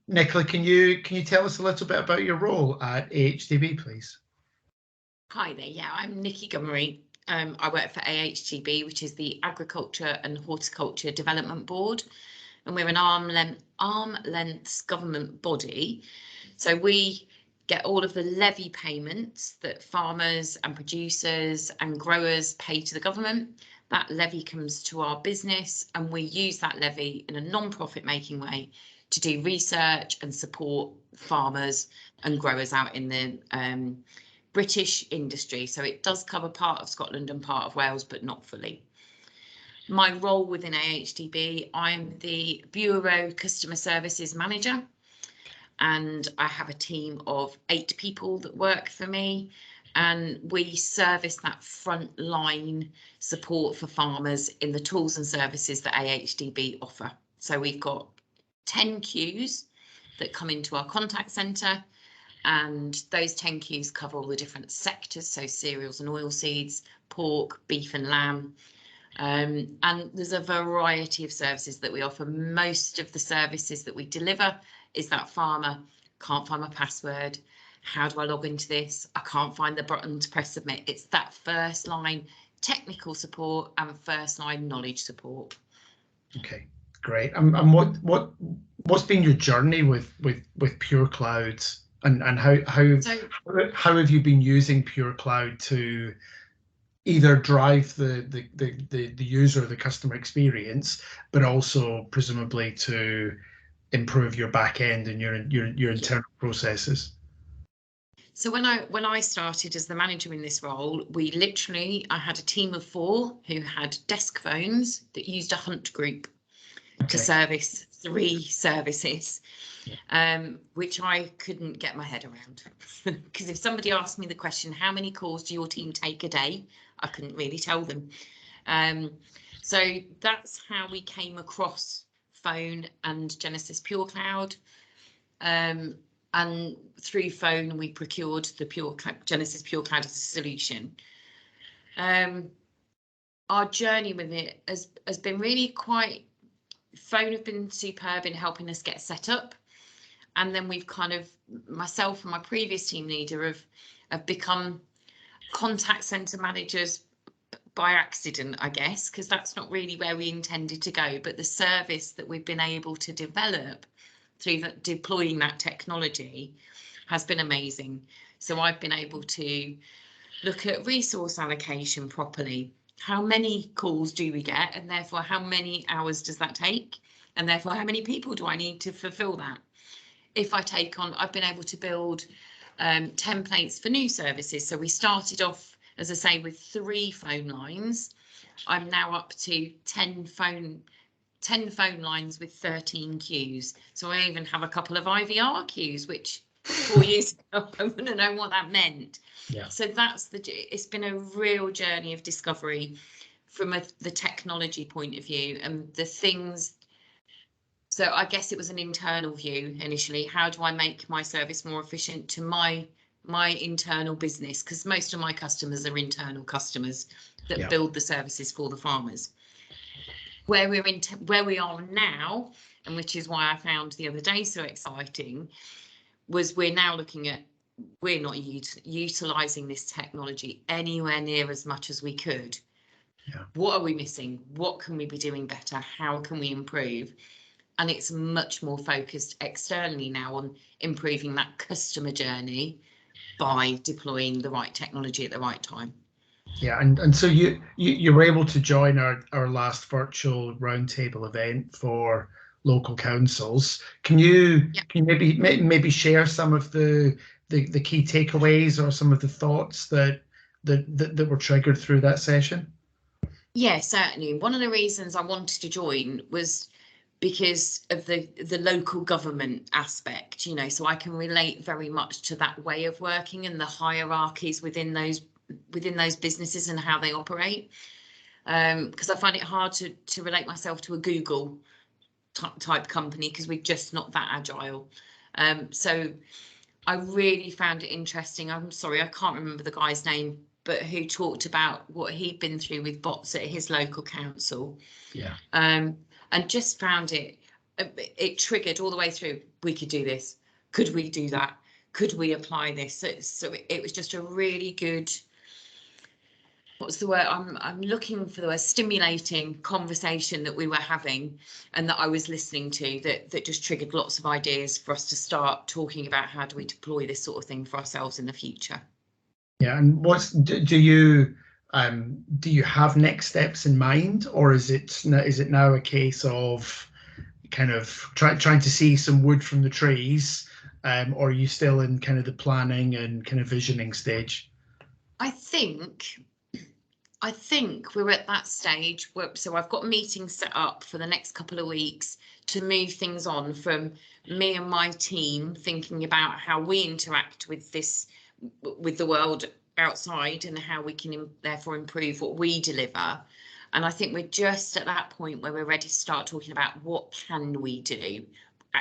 Nicola, can you tell us a little bit about your role at AHDB, please? Hi there. Yeah, I'm Nicola Gumery. I work for AHGB, which is the Agriculture and Horticulture Development Board, and we're an arm length government body. So we get all of the levy payments that farmers and producers and growers pay to the government. That levy comes to our business, and we use that levy in a non-profit making way to do research and support farmers and growers out in the British industry. So it does cover part of Scotland and part of Wales, but not fully. My role within AHDB, I'm the Bureau Customer Services Manager, and I have a team of 8 people that work for me, and we service that front line support for farmers in the tools and services that AHDB offer. So we've got 10 queues that come into our contact centre, and those 10 queues cover all the different sectors, so cereals and oilseeds, pork, beef and lamb. And there's a variety of services that we offer. Most of the services that we deliver is that farmer can't find my password. How do I log into this? I can't find the button to press submit. It's that first line technical support and first line knowledge support. Okay, great. And what's been your journey with Pure Cloud, and how have you been using Pure Cloud to either drive the user, the customer experience, but also presumably to improve your back end and your internal processes? So when I started as the manager in this role, I had a team of 4 who had desk phones that used a hunt group to service 3 services, which I couldn't get my head around. Because if somebody asked me the question, how many calls do your team take a day? I couldn't really tell them. So that's how we came across Foehn and Genesis Pure Cloud. And through Foehn, we procured the Genesis Pure Cloud as a solution. Our journey with it has been really quite. Foehn have been superb in helping us get set up, and then we've kind of, myself and my previous team leader have become contact centre managers by accident, I guess, because that's not really where we intended to go. But the service that we've been able to develop through deploying that technology has been amazing. So I've been able to look at resource allocation properly. How many calls do we get, and therefore how many hours does that take, and therefore how many people do I need to fulfill that? If I take on, I've been able to build templates for new services. So we started off, as I say, with 3 phone lines. I'm now up to 10 phone lines with 13 queues. So I even have a couple of IVR queues, which 4 years ago I wouldn't know what that meant. Yeah. So it's been a real journey of discovery from the technology point of view, and the things. So I guess it was an internal view initially. How do I make my service more efficient to my internal business? Because most of my customers are internal customers that build the services for the farmers. Where we are now, and which is why I found the other day so exciting, was we're now looking at, we're not utilising this technology anywhere near as much as we could. Yeah. What are we missing? What can we be doing better? How can we improve? And it's much more focused externally now on improving that customer journey by deploying the right technology at the right time. Yeah, and so you were able to join our last virtual roundtable event for local councils. Can you maybe share some of the key takeaways or some of the thoughts that were triggered through that session? Yeah, certainly. One of the reasons I wanted to join was because of the local government aspect, you know, so I can relate very much to that way of working and the hierarchies within those businesses and how they operate. Because I find it hard to relate myself to a Google type company because we're just not that agile. So I really found it interesting. I'm sorry, I can't remember the guy's name, but who talked about what he'd been through with bots at his local council. Yeah. And just found it it triggered all the way through. We could do this. Could we do that? Could we apply this? So it was just a really good, what's the word? I'm looking for the word, stimulating conversation that we were having and that I was listening to, that just triggered lots of ideas for us to start talking about how do we deploy this sort of thing for ourselves in the future. Yeah, and do you have next steps in mind, or is it now a case of kind of trying to see some wood from the trees, or are you still in kind of the planning and kind of visioning stage? I think we're at that stage so I've got meetings set up for the next couple of weeks to move things on from me and my team thinking about how we interact with the world outside and how we can therefore improve what we deliver. And I think we're just at that point where we're ready to start talking about what can we do.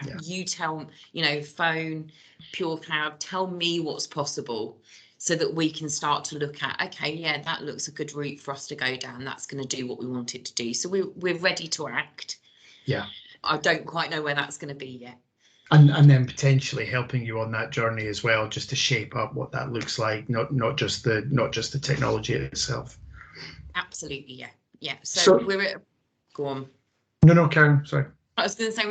Yeah. You tell, Foehn, Pure Cloud, tell me what's possible, so that we can start to look at, okay, yeah, that looks a good route for us to go down. That's going to do what we want it to do. So we're ready to act. Yeah. I don't quite know where that's going to be yet. And then potentially helping you on that journey as well, just to shape up what that looks like, not just the technology itself. Absolutely, yeah. Yeah. So go on. No, Karen, sorry. I was going to say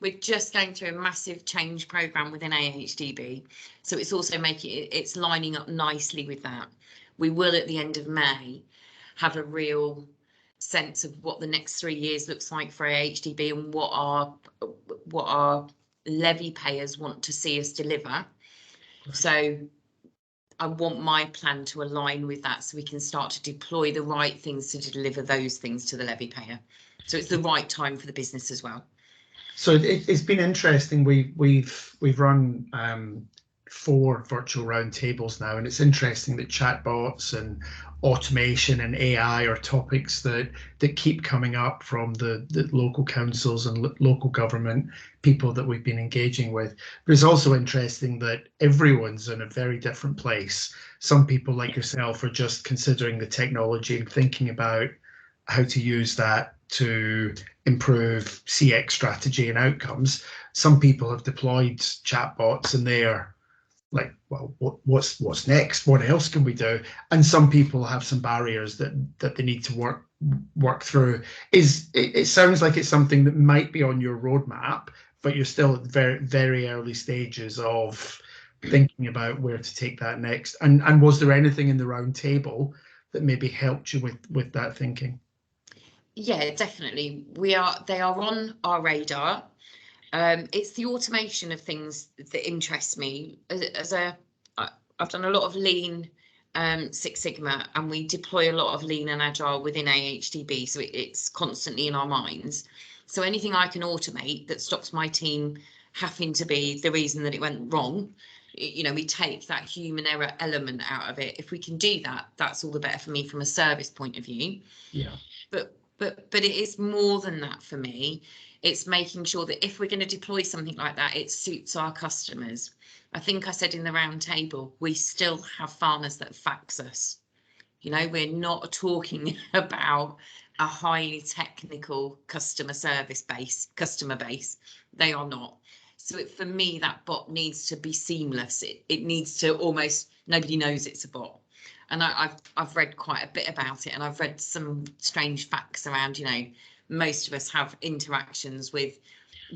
we're just going through a massive change program within ADHB. So it's also it's lining up nicely with that. We will at the end of May have a real sense of what the next 3 years looks like for ADHB and what our levy payers want to see us deliver. Right. So I want my plan to align with that so we can start to deploy the right things to deliver those things to the levy payer. So it's the right time for the business as well. So it's been interesting. We've run 4 virtual roundtables now, and it's interesting that chatbots and automation and AI are topics that keep coming up from the local councils and local government people that we've been engaging with. But it's also interesting that everyone's in a very different place. Some people like yourself are just considering the technology and thinking about how to use that to improve CX strategy and outcomes. Some people have deployed chatbots and they're like, well, what's next? What else can we do? And some people have some barriers that they need to work through. It sounds like it's something that might be on your roadmap, but you're still at very, very early stages of thinking about where to take that next. And was there anything in the round table that maybe helped you with that thinking? Yeah, definitely. They are on our radar. It's the automation of things that interests me. I've done a lot of Lean, Six Sigma, and we deploy a lot of Lean and Agile within ADHB, so it's constantly in our minds. So anything I can automate that stops my team having to be the reason that it went wrong, we take that human error element out of it. If we can do that, that's all the better for me from a service point of view. Yeah. But it is more than that for me. It's making sure that if we're going to deploy something like that, it suits our customers. I think I said in the round table, we still have farmers that fax us. We're not talking about a highly technical customer base. They are not. So for me, that bot needs to be seamless. It needs to almost, nobody knows it's a bot. And I've read quite a bit about it, and I've read some strange facts around, most of us have interactions with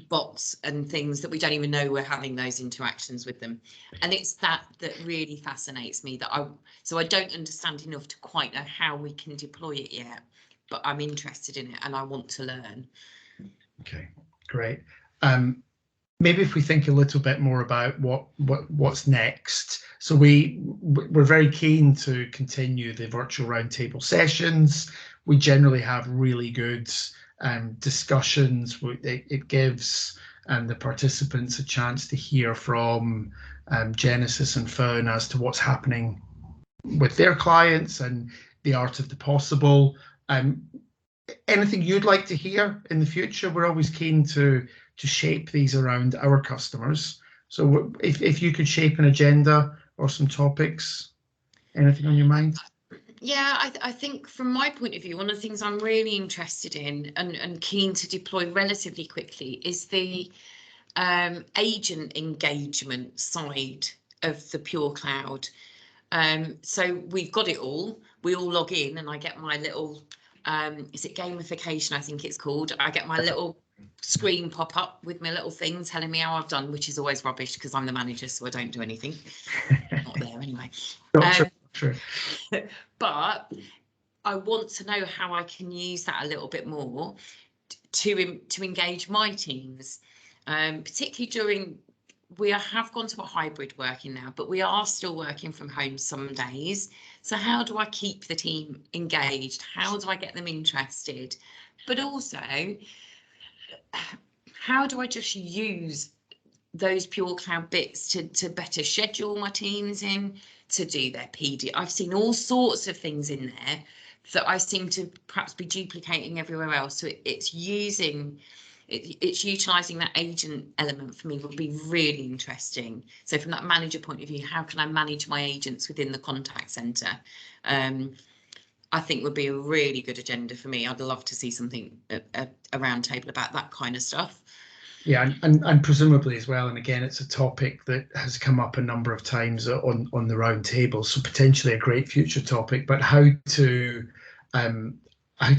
bots and things that we don't even know we're having those interactions with them. And it's that really fascinates me, so I don't understand enough to quite know how we can deploy it yet, but I'm interested in it and I want to learn. Okay, great. Maybe if we think a little bit more about what's next. So we're very keen to continue the virtual roundtable sessions. We generally have really good discussions. It gives the participants a chance to hear from Genesis and Foehn as to what's happening with their clients and the art of the possible. Anything you'd like to hear in the future? We're always keen to shape these around our customers. So if you could shape an agenda or some topics, anything on your mind? Yeah, I think from my point of view, one of the things I'm really interested in and keen to deploy relatively quickly is the agent engagement side of the Pure Cloud. So we've got it all. We all log in and I get my little, is it gamification, I think it's called. I get my little screen pop up with my little thing telling me how I've done, which is always rubbish because I'm the manager, so I don't do anything. Not there anyway. Sure. But I want to know how I can use that a little bit more to engage my teams, particularly during, we have gone to a hybrid working now, but we are still working from home some days. So how do I keep the team engaged? How do I get them interested? But also, how do I just use those Pure Cloud bits to better schedule my teams in, to do their PD? I've seen all sorts of things in there that I seem to perhaps be duplicating everywhere else. So it's utilising that agent element for me would be really interesting. So from that manager point of view, how can I manage my agents within the contact centre? I think would be a really good agenda for me. I'd love to see something, a roundtable about that kind of stuff. Yeah, and presumably as well, and again, it's a topic that has come up a number of times on the round table, so potentially a great future topic, but how to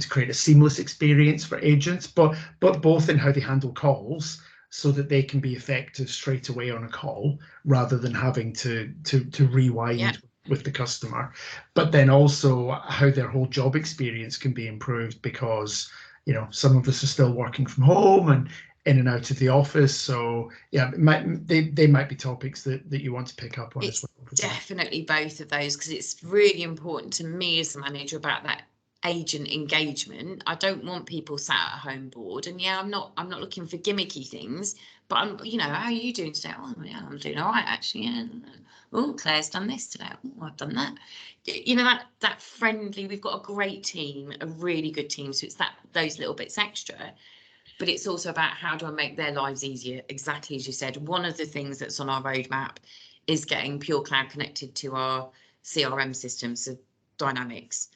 create a seamless experience for agents, but both in how they handle calls so that they can be effective straight away on a call rather than having to rewind with the customer, but then also how their whole job experience can be improved, because some of us are still working from home and in and out of the office. So yeah, they might be topics that you want to pick up on as well. Definitely both of those, because it's really important to me as the manager about that agent engagement. I don't want people sat at home bored, and yeah, I'm not looking for gimmicky things, but I'm, how are you doing today? Oh yeah, I'm doing all right actually. Yeah. Oh, Claire's done this today. Oh, I've done that. That friendly, we've got a great team, a really good team, so it's those little bits extra. But it's also about how do I make their lives easier? Exactly as you said, one of the things that's on our roadmap is getting Pure Cloud connected to our CRM systems, so Dynamics,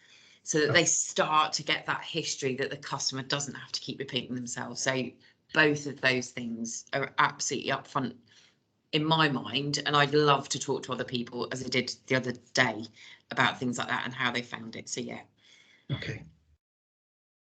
so that they start to get that history that the customer doesn't have to keep repeating themselves. So both of those things are absolutely upfront in my mind, and I'd love to talk to other people, as I did the other day, about things like that and how they found it. So yeah. Okay,